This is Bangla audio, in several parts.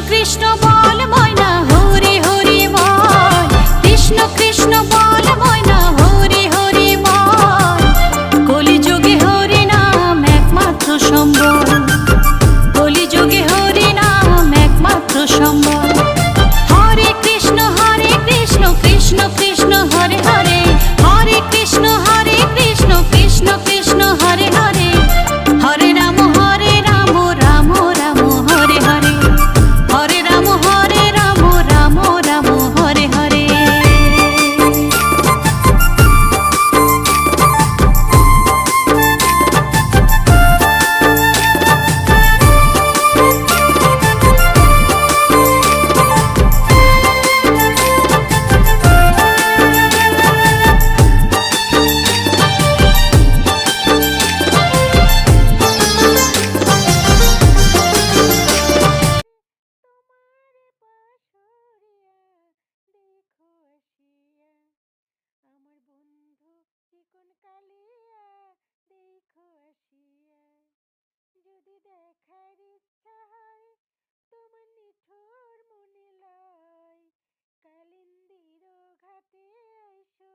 কৃষ্ণ বল ময়না হরি হরি বল, কৃষ্ণ কৃষ্ণ বল ময়না হরি হরি বল। কলিযুগে হরি নাম একমাত্র সম্বল, কলিযুগে হরি নাম একমাত্র সম্বল। হরে কৃষ্ণ কৃষ্ণ কৃষ্ণ হরে হরে, হরে কৃষ্ণ কৃষ্ণ কৃষ্ণ হরে হরে। হরে রাম রাম রাম হরে হরে, হরে রাম রাম রাম হরে হরে। আমার বন্ধু চিকন কালিয়া দেখো আসিয়া, যদি দেখার ইচ্ছা হয় তোমার নিঠুর মনে লয়, কালিন্দির ঘাটে আইসো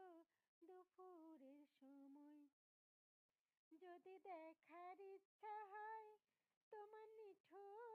দুপুরের সময়। যদি দেখার ইচ্ছা হয় তোমার নিঠুর